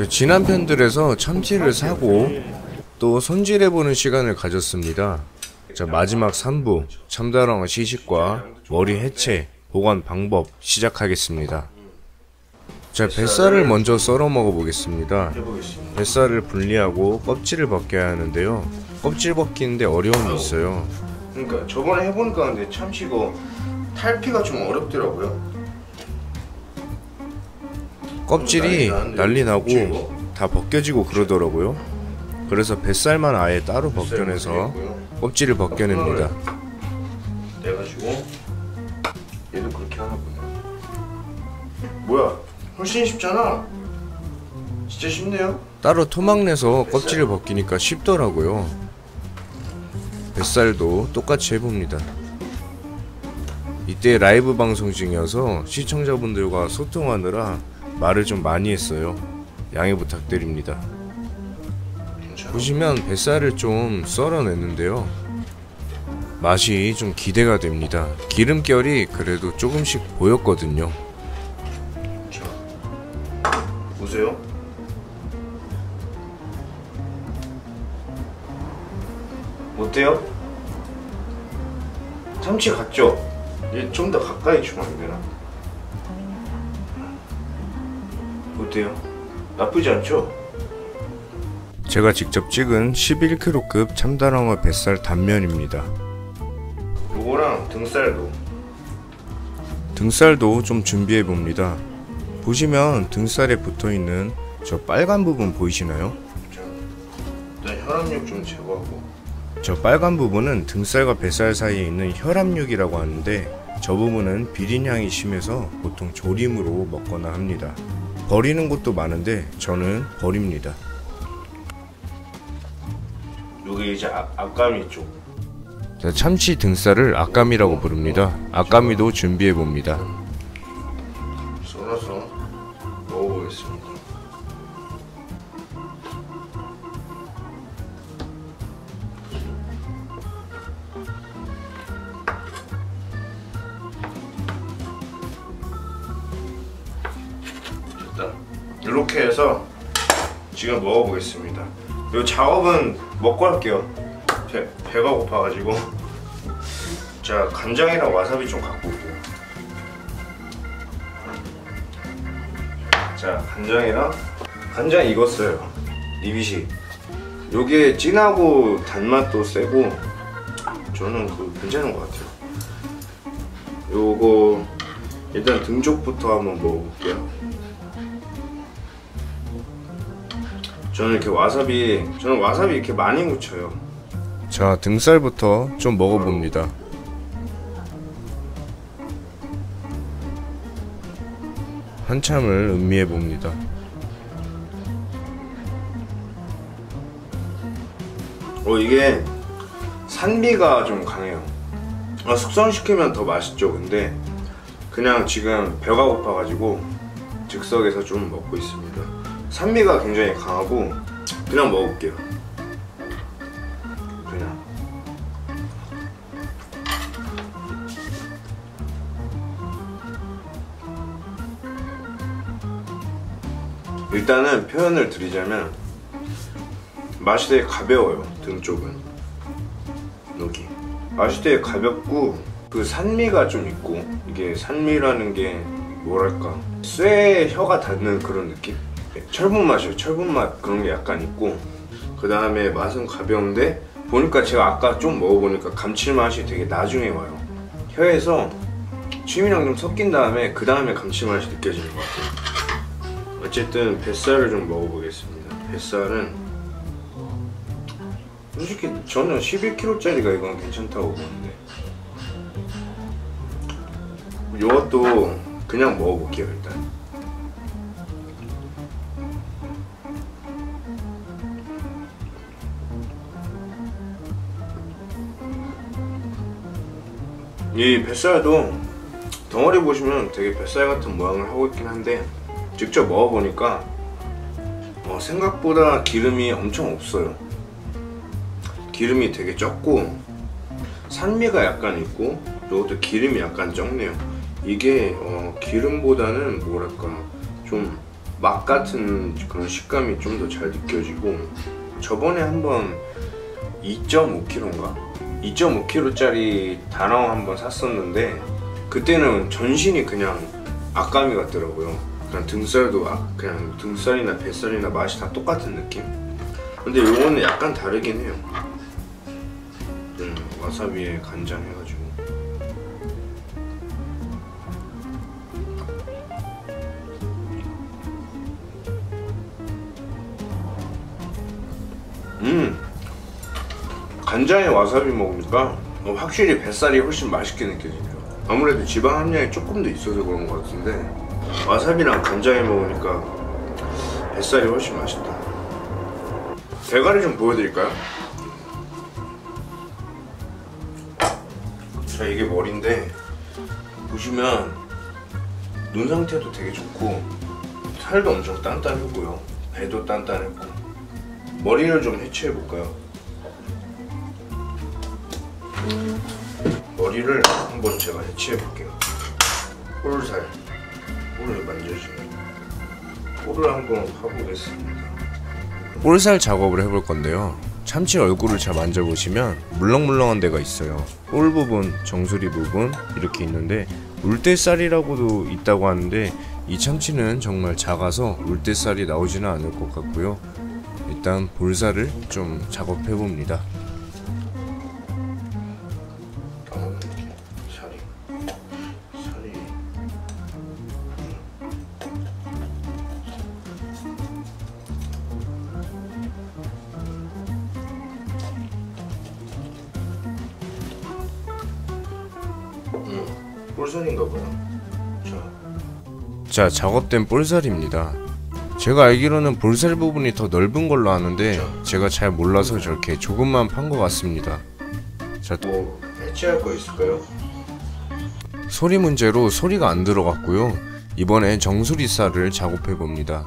지난 편들에서 참치를 사고 또 손질해보는 시간을 가졌습니다. 자, 마지막 3부 참다랑어 시식과 머리 해체, 보관 방법 시작하겠습니다. 자, 뱃살을 먼저 썰어 먹어보겠습니다. 뱃살을 분리하고 껍질을 벗겨야 하는데요. 껍질 벗기는데 어려움이 있어요. 그러니까 저번에 해보니까 근데 참치 이거 탈피가 좀 어렵더라고요. 껍질이 난리 나고 다 벗겨지고 그러더라고요. 그래서 뱃살만 아예 따로 벗겨내서 껍질을 벗겨냅니다. 내가지고 얘도 그렇게 하나 보네. 뭐야, 훨씬 쉽잖아. 진짜 쉽네요. 따로 토막 내서 껍질을 벗기니까 쉽더라고요. 뱃살도 똑같이 해봅니다. 이때 라이브 방송 중이어서 시청자분들과 소통하느라 말을 좀 많이 했어요. 양해 부탁드립니다. 보시면 뱃살을 좀 썰어냈는데요. 맛이 좀 기대가 됩니다. 기름결이 그래도 조금씩 보였거든요. 자, 보세요. 어때요? 참치 같죠? 얘 좀 더 가까이 주면 안 되나? 어때요? 나쁘지 않죠? 제가 직접 찍은 11kg급 참다랑어 뱃살 단면입니다. 요거랑 등살도 좀 준비해 봅니다. 보시면 등살에 붙어있는 저 빨간 부분 보이시나요? 자, 일단 혈압육 좀 제거하고. 저 빨간 부분은 등살과 뱃살 사이에 있는 혈압육이라고 하는데, 저 부분은 비린향이 심해서 보통 조림으로 먹거나 합니다. 버리는 곳도 많은데 저는 버립니다. 여기 이제 앞가미 쪽. 자, 참치 등살을 앞가미라고 부릅니다. 앞가미도 준비해 봅니다. 썰어서 먹어보겠습니다. 일단 이렇게 해서 지금 먹어보겠습니다. 이 작업은 먹고 할게요. 배가 고파가지고. 자, 간장이랑 와사비 좀 갖고 올게요. 자, 간장 익었어요. 리비시. 요게 진하고 단맛도 세고 저는 괜찮은 것 같아요. 요거 일단 등 쪽부터 한번 먹어볼게요. 저는 와사비 이렇게 많이 묻혀요. 자, 등살부터 좀 먹어봅니다. 한참을 음미해 봅니다. 이게 산미가 좀 강해요. 숙성시키면 더 맛있죠. 근데 그냥 지금 배가 고파가지고 즉석에서 좀 먹고 있습니다. 산미가 굉장히 강하고 그냥 먹을게요. 그냥. 일단은 표현을 드리자면 맛이 되게 가벼워요. 등 쪽은 여기 맛이 되게 가볍고 그 산미가 좀 있고, 이게 산미라는 게 뭐랄까 쇠에 혀가 닿는 그런 느낌? 철분 맛이에요. 철분 맛 그런 게 약간 있고, 그 다음에 맛은 가벼운데 보니까 제가 아까 좀 먹어보니까 감칠맛이 되게 나중에 와요. 혀에서 침이랑 좀 섞인 다음에 그 다음에 감칠맛이 느껴지는 것 같아요. 어쨌든 뱃살을 좀 먹어보겠습니다. 뱃살은 솔직히 저는 11kg짜리가 이건 괜찮다고 보는데, 이것도 그냥 먹어볼게요. 일단 이 뱃살도 덩어리 보시면 되게 뱃살 같은 모양을 하고 있긴 한데, 직접 먹어보니까 생각보다 기름이 엄청 없어요. 기름이 되게 적고 산미가 약간 있고, 이것도 기름이 약간 적네요. 이게 기름보다는 뭐랄까 좀 맛 같은 그런 식감이 좀 더 잘 느껴지고, 저번에 한번 2.5kg인가? 2.5kg짜리 다낭 한번 샀었는데 그때는 전신이 그냥 악가미 같더라고요. 그냥 등살도 그냥 등살이나 뱃살이나 맛이 다 똑같은 느낌? 근데 요거는 약간 다르긴 해요. 와사비에 간장 해가지고. 간장에 와사비 먹으니까 확실히 뱃살이 훨씬 맛있게 느껴지네요. 아무래도 지방 함량이 조금 더 있어서 그런 것 같은데 와사비랑 간장에 먹으니까 뱃살이 훨씬 맛있다. 대가리 좀 보여드릴까요? 자, 이게 머리인데 보시면 눈 상태도 되게 좋고 살도 엄청 단단하고요, 배도 단단했고. 머리를 좀 해체해볼까요? 머리를 한번 제가 해체해볼게요. 볼살, 볼을 만져주면 볼을 한번 파보겠습니다. 볼살 작업을 해볼 건데요. 참치 얼굴을 잘 만져보시면 물렁물렁한 데가 있어요. 볼 부분, 정수리 부분 이렇게 있는데 울대살이라고도 있다고 하는데 이 참치는 정말 작아서 울대살이 나오지는 않을 것 같고요. 일단 볼살을 좀 작업해 봅니다. 살이 볼살인가봐요. 자, 작업된 볼살입니다. 제가 알기로는 볼살 부분이 더 넓은 걸로 아는데 제가 잘 몰라서 저렇게 조금만 판 것 같습니다. 자, 뭐 해체할 거 있을까요? 소리 문제로 소리가 안 들어갔고요. 이번엔 정수리살을 작업해 봅니다.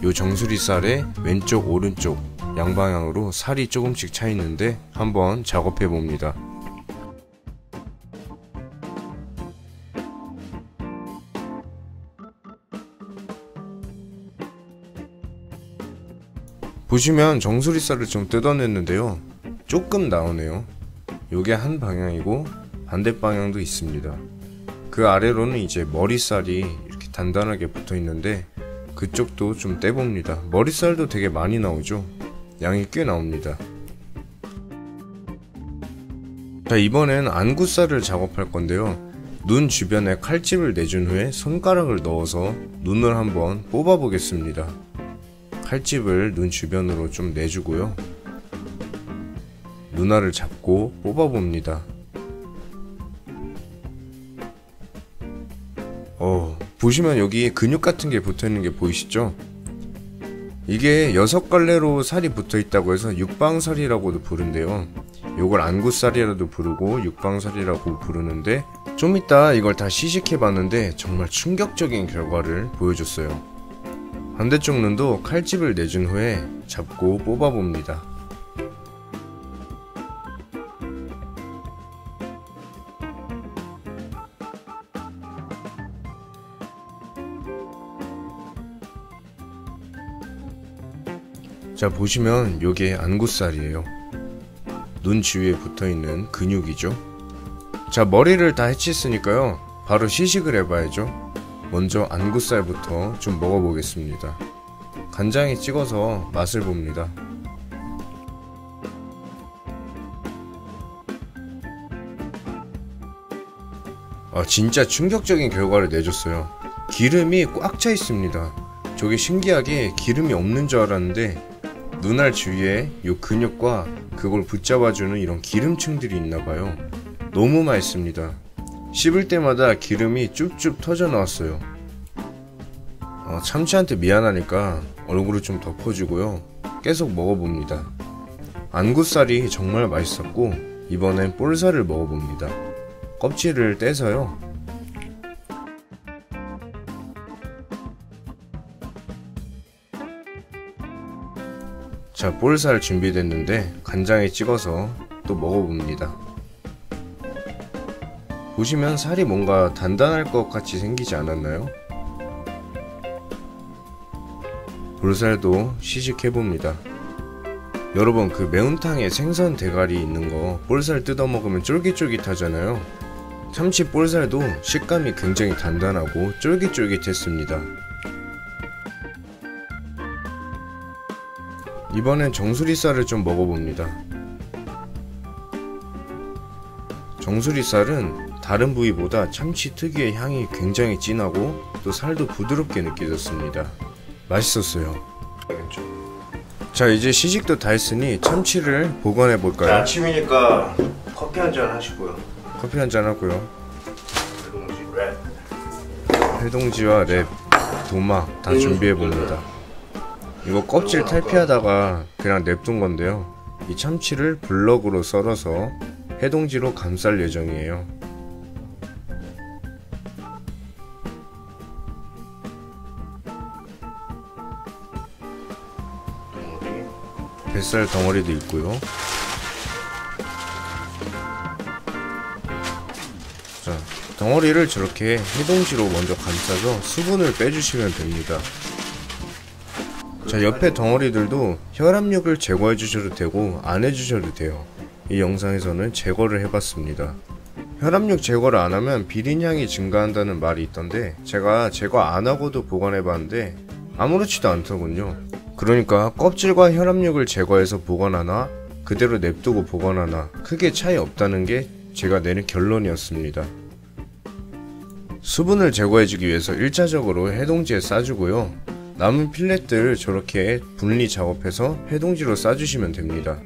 요 정수리살에 왼쪽 오른쪽 양방향으로 살이 조금씩 차 있는데 한번 작업해 봅니다. 보시면 정수리살을 좀 뜯어냈는데요, 조금 나오네요. 요게 한 방향이고 반대 방향도 있습니다. 그 아래로는 이제 머리살이 이렇게 단단하게 붙어 있는데 그쪽도 좀 떼봅니다. 머리살도 되게 많이 나오죠. 양이 꽤 나옵니다. 자, 이번엔 안구살을 작업할 건데요. 눈 주변에 칼집을 내준 후에 손가락을 넣어서 눈을 한번 뽑아 보겠습니다. 칼집을 눈 주변으로 좀 내주고요. 눈알을 잡고 뽑아봅니다. 보시면 여기 근육 같은 게 붙어있는 게 보이시죠? 이게 6갈래로 살이 붙어있다고 해서 육방살이라고도 부른대요. 요걸 안구살이라도 부르고 육방살이라고 부르는데 좀 이따 이걸 다 시식해봤는데 정말 충격적인 결과를 보여줬어요. 반대쪽 눈도 칼집을 내준 후에 잡고 뽑아봅니다. 자, 보시면 요게 안구살이에요. 눈 주위에 붙어있는 근육이죠. 자, 머리를 다 해치했으니까요, 바로 시식을 해봐야죠. 먼저 안구살부터 좀 먹어보겠습니다. 간장에 찍어서 맛을 봅니다. 진짜 충격적인 결과를 내줬어요. 기름이 꽉 차 있습니다. 저게 신기하게 기름이 없는 줄 알았는데 눈알 주위에 요 근육과 그걸 붙잡아주는 이런 기름층들이 있나봐요. 너무 맛있습니다. 씹을 때마다 기름이 쭉쭉 터져 나왔어요. 참치한테 미안하니까 얼굴을 좀 덮어주고요, 계속 먹어봅니다. 안구살이 정말 맛있었고 이번엔 볼살을 먹어봅니다. 껍질을 떼서요. 자, 볼살 준비됐는데 간장에 찍어서 또 먹어봅니다. 보시면 살이 뭔가 단단할 것 같이 생기지 않았나요? 볼살도 시식해봅니다. 여러분, 그 매운탕에 생선 대가리 있는 거 볼살 뜯어 먹으면 쫄깃쫄깃하잖아요. 참치 볼살도 식감이 굉장히 단단하고 쫄깃쫄깃했습니다. 이번엔 정수리살을 좀 먹어봅니다. 정수리살은 다른 부위보다 참치 특유의 향이 굉장히 진하고 또 살도 부드럽게 느껴졌습니다. 맛있었어요. 자, 이제 시식도 다 했으니 참치를 보관해 볼까요? 아침이니까 커피 한잔 하시고요. 커피 한잔 하고요. 해동지 랩. 해동지와 랩, 도막 다 준비해 봅니다. 이거 껍질 탈피하다가 그냥 냅둔 건데요. 이 참치를 블럭으로 썰어서 해동지로 감쌀 예정이에요. 뱃살 덩어리도 있고요. 자, 덩어리를 저렇게 해동지로 먼저 감싸서 수분을 빼주시면 됩니다. 자, 옆에 덩어리들도 혈압육을 제거해 주셔도 되고 안 해주셔도 돼요. 이 영상에서는 제거를 해봤습니다. 혈압육 제거를 안하면 비린향이 증가한다는 말이 있던데 제가 제거 안하고도 보관해봤는데 아무렇지도 않더군요. 그러니까 껍질과 혈압육을 제거해서 보관하나 그대로 냅두고 보관하나 크게 차이 없다는 게 제가 내린 결론이었습니다. 수분을 제거해주기 위해서 1차적으로 해동지에 싸주고요. 남은 필렛들 저렇게 분리 작업해서 해동지로 싸주시면 됩니다.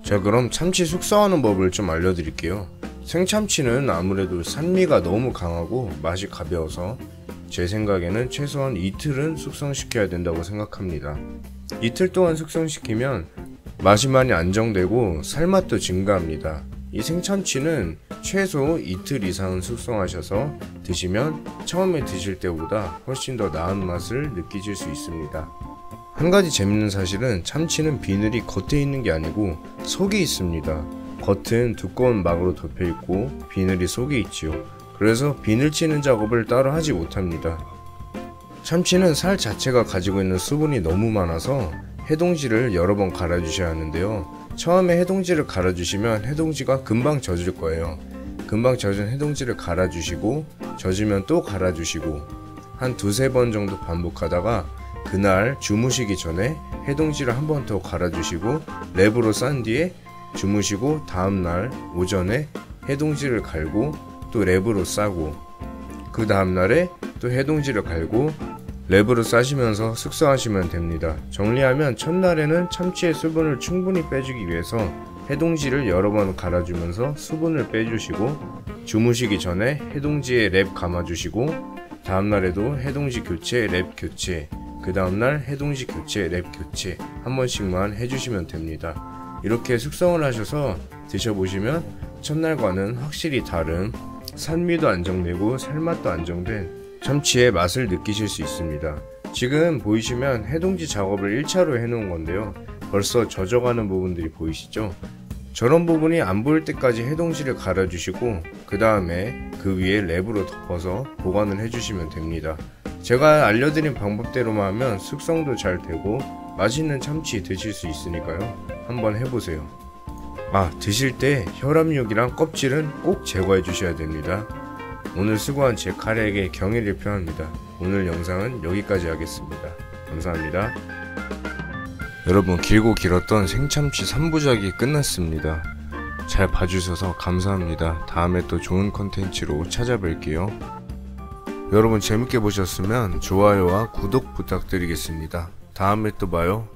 자, 그럼 참치 숙성하는 법을 좀 알려드릴게요. 생참치는 아무래도 산미가 너무 강하고 맛이 가벼워서 제 생각에는 최소한 이틀은 숙성시켜야 된다고 생각합니다. 이틀 동안 숙성시키면 맛이 많이 안정되고 살맛도 증가합니다. 이 생참치는 최소 이틀 이상은 숙성하셔서 드시면 처음에 드실 때보다 훨씬 더 나은 맛을 느끼실 수 있습니다. 한 가지 재밌는 사실은 참치는 비늘이 겉에 있는 게 아니고 속에 있습니다. 겉은 두꺼운 막으로 덮여 있고 비늘이 속에 있지요. 그래서 비늘 치는 작업을 따로 하지 못합니다. 참치는 살 자체가 가지고 있는 수분이 너무 많아서 해동지를 여러 번 갈아주셔야 하는데요. 처음에 해동지를 갈아주시면 해동지가 금방 젖을 거예요. 금방 젖은 해동지를 갈아주시고 젖으면 또 갈아주시고 한 두세 번 정도 반복하다가 그날 주무시기 전에 해동지를 한 번 더 갈아주시고 랩으로 싼 뒤에 주무시고 다음날 오전에 해동지를 갈고 또 랩으로 싸고 그 다음날에 또 해동지를 갈고 랩으로 싸시면서 숙성하시면 됩니다. 정리하면 첫날에는 참치의 수분을 충분히 빼주기 위해서 해동지를 여러 번 갈아주면서 수분을 빼주시고 주무시기 전에 해동지에 랩 감아주시고 다음날에도 해동지 교체, 랩 교체 그 다음날 해동지 교체, 랩 교체 한 번씩만 해주시면 됩니다. 이렇게 숙성을 하셔서 드셔보시면 첫날과는 확실히 다른 산미도 안정되고 살맛도 안정된 참치의 맛을 느끼실 수 있습니다. 지금 보이시면 해동지 작업을 1차로 해놓은 건데요. 벌써 젖어가는 부분들이 보이시죠? 저런 부분이 안 보일 때까지 해동지를 갈아주시고 그 다음에 그 위에 랩으로 덮어서 보관을 해주시면 됩니다. 제가 알려드린 방법대로만 하면 숙성도 잘 되고 맛있는 참치 드실 수 있으니까요. 한번 해보세요. 드실 때 혈압육이랑 껍질은 꼭 제거해 주셔야 됩니다. 오늘 수고한 제 카레에게 경의를 표합니다. 오늘 영상은 여기까지 하겠습니다. 감사합니다. 여러분, 길고 길었던 생참치 3부작이 끝났습니다. 잘 봐주셔서 감사합니다. 다음에 또 좋은 컨텐츠로 찾아뵐게요. 여러분 재밌게 보셨으면 좋아요와 구독 부탁드리겠습니다. 다음에 또 봐요.